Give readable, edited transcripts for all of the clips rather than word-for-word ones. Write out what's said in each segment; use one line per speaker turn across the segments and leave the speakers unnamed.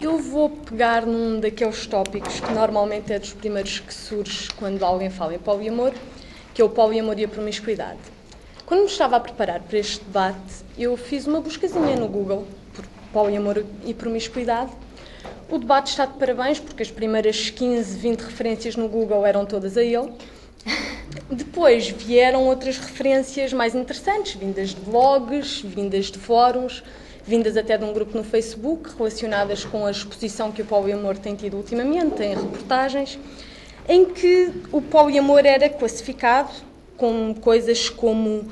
Eu vou pegar num daqueles tópicos que normalmente é dos primeiros que surge quando alguém fala em poliamor, que é o poliamor e a promiscuidade. Quando me estava a preparar para este debate, eu fiz uma buscazinha no Google por poliamor e promiscuidade. O debate está de parabéns, porque as primeiras 15, 20 referências no Google eram todas a ele. Depois vieram outras referências mais interessantes, vindas de blogs, vindas de fóruns, vindas até de um grupo no Facebook, relacionadas com a exposição que o poliamor tem tido ultimamente, em reportagens, em que o poliamor era classificado com coisas como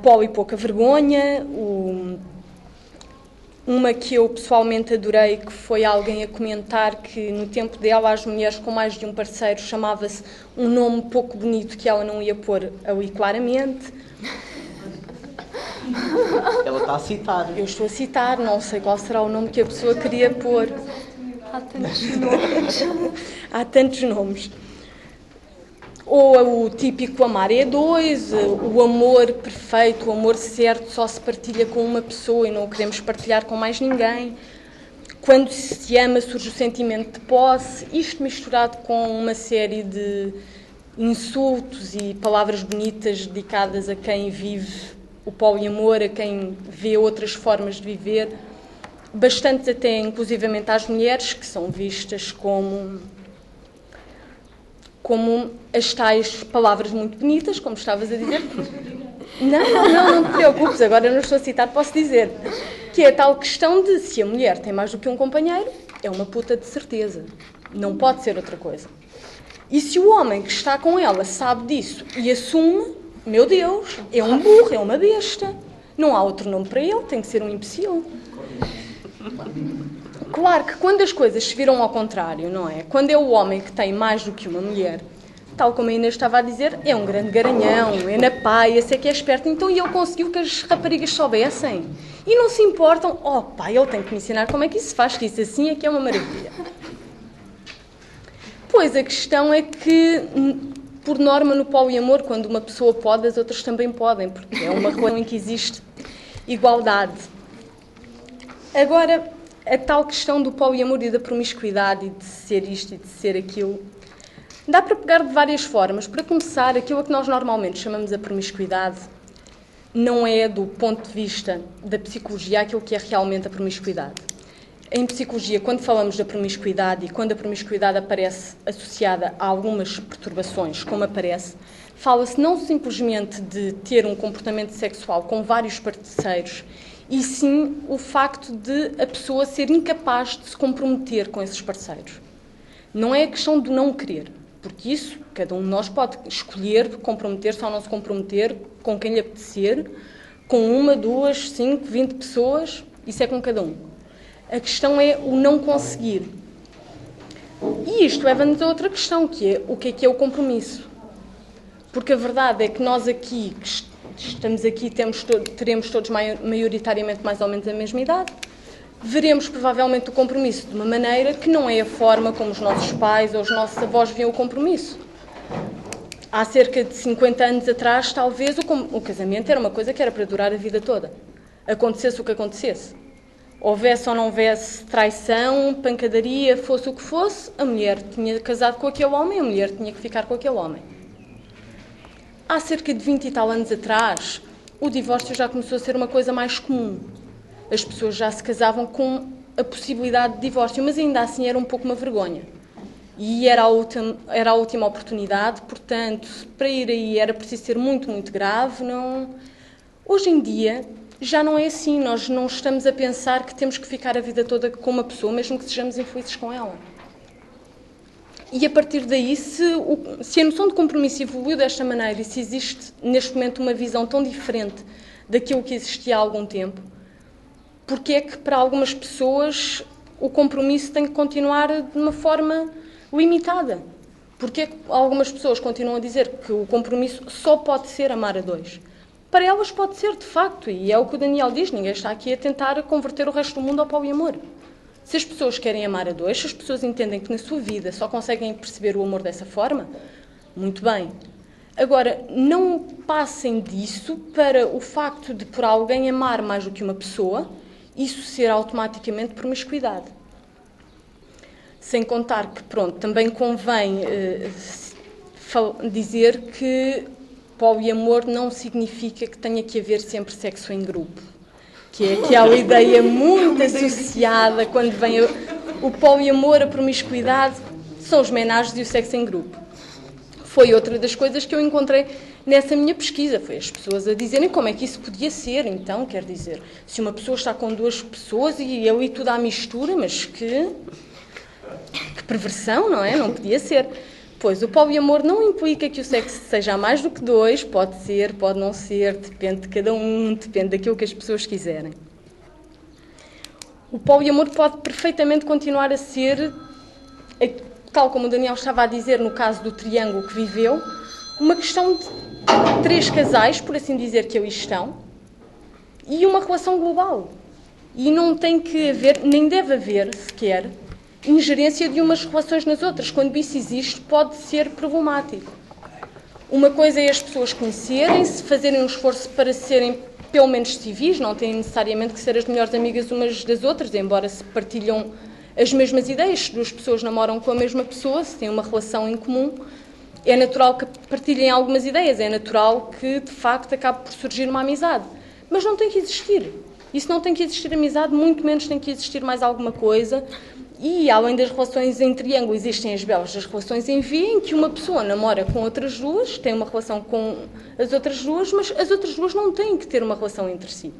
poli pouca vergonha, uma que eu pessoalmente adorei, que foi alguém a comentar que no tempo dela as mulheres com mais de um parceiro chamava-se um nome pouco bonito que ela não ia pôr ali claramente.
Ela está a citar.
Eu estou a citar, não sei qual será o nome que a pessoa queria pôr.
Há tantos nomes.
Há tantos nomes. Ou o típico amar é dois, o amor perfeito, o amor certo só se partilha com uma pessoa e não o queremos partilhar com mais ninguém. Quando se ama surge o sentimento de posse, isto misturado com uma série de insultos e palavras bonitas dedicadas a quem vive o poliamor, a quem vê outras formas de viver, bastantes até inclusivamente às mulheres, que são vistas como as tais palavras muito bonitas, como estavas a dizer. Não te preocupes, agora não estou a citar, posso dizer. Que é a tal questão de se a mulher tem mais do que um companheiro, é uma puta de certeza. Não pode ser outra coisa. E se o homem que está com ela sabe disso e assume, meu Deus, é um burro, é uma besta. Não há outro nome para ele, tem que ser um imbecil. Claro que quando as coisas se viram ao contrário, não é? Quando é o homem que tem mais do que uma mulher, tal como a Inês estava a dizer, é um grande garanhão, é na paia, esse é que é esperto, então ele conseguiu que as raparigas soubessem. E não se importam, pá, ele tem que me ensinar como é que isso se faz, que isso assim é que é uma maravilha. Pois a questão é que, por norma no poliamor, quando uma pessoa pode, as outras também podem, porque é uma relação em que existe igualdade. Agora, a tal questão do poliamor e da promiscuidade e de ser isto e de ser aquilo, dá para pegar de várias formas. Para começar, aquilo a que nós normalmente chamamos a promiscuidade não é, do ponto de vista da psicologia, aquilo que é realmente a promiscuidade. Em psicologia, quando falamos da promiscuidade e quando a promiscuidade aparece associada a algumas perturbações, como aparece, fala-se não simplesmente de ter um comportamento sexual com vários parceiros, e sim o facto de a pessoa ser incapaz de se comprometer com esses parceiros. Não é a questão de não querer, porque isso, cada um de nós pode escolher comprometer-se ou não se comprometer com quem lhe apetecer, com 1, 2, 5, 20 pessoas, isso é com cada um. A questão é o não conseguir. E isto leva-nos a outra questão, que é o compromisso. Porque a verdade é que nós aqui, estamos aqui, teremos todos maioritariamente mais ou menos a mesma idade, veremos provavelmente o compromisso de uma maneira que não é a forma como os nossos pais ou os nossos avós viam o compromisso. Há cerca de 50 anos atrás, talvez, o casamento era uma coisa que era para durar a vida toda. Acontecesse o que acontecesse. Houvesse ou não houvesse traição, pancadaria, fosse o que fosse, a mulher tinha casado com aquele homem, a mulher tinha que ficar com aquele homem. Há cerca de 20 e tal anos atrás, o divórcio já começou a ser uma coisa mais comum. As pessoas já se casavam com a possibilidade de divórcio, mas ainda assim era um pouco uma vergonha. E era a última oportunidade, portanto, para ir aí era preciso ser muito, muito grave. Hoje em dia já não é assim, nós não estamos a pensar que temos que ficar a vida toda com uma pessoa, mesmo que sejamos infelizes com ela. E a partir daí, se a noção de compromisso evoluiu desta maneira e se existe neste momento uma visão tão diferente daquilo que existia há algum tempo, porque é que para algumas pessoas o compromisso tem que continuar de uma forma limitada? Porque é que algumas pessoas continuam a dizer que o compromisso só pode ser amar a dois? Para elas pode ser, de facto, e é o que o Daniel diz, ninguém está aqui a tentar converter o resto do mundo ao poliamor. Se as pessoas querem amar a dois, se as pessoas entendem que na sua vida só conseguem perceber o amor dessa forma, muito bem. Agora, não passem disso para o facto de, por alguém amar mais do que uma pessoa, isso ser automaticamente promiscuidade. Sem contar que, pronto, também convém dizer que poliamor não significa que tenha que haver sempre sexo em grupo, que é aquela ideia muito associada quando vem o poliamor, a promiscuidade, são os menages e o sexo em grupo. Foi outra das coisas que eu encontrei nessa minha pesquisa, foi as pessoas a dizerem como é que isso podia ser. Então, quer dizer, se uma pessoa está com duas pessoas e eu e tudo à mistura, mas que perversão, não é? Não podia ser. Pois, o poliamor não implica que o sexo seja a mais do que dois, pode ser, pode não ser, depende de cada um, depende daquilo que as pessoas quiserem. O poliamor pode perfeitamente continuar a ser, tal como o Daniel estava a dizer no caso do triângulo que viveu, uma questão de 3 casais, por assim dizer, que ali estão, e uma relação global. E não tem que haver, nem deve haver sequer, ingerência de umas relações nas outras. Quando isso existe, pode ser problemático. Uma coisa é as pessoas conhecerem-se, fazerem um esforço para serem pelo menos civis, não têm necessariamente que ser as melhores amigas umas das outras, embora se partilham as mesmas ideias. Se 2 pessoas namoram com a mesma pessoa, se têm uma relação em comum, é natural que partilhem algumas ideias, é natural que, de facto, acabe por surgir uma amizade. Mas não tem que existir. Isso não tem que existir amizade, muito menos tem que existir mais alguma coisa. E, além das relações em triângulo, existem as belas das relações em V, em que uma pessoa namora com outras 2, tem uma relação com as outras 2, mas as outras 2 não têm que ter uma relação entre si.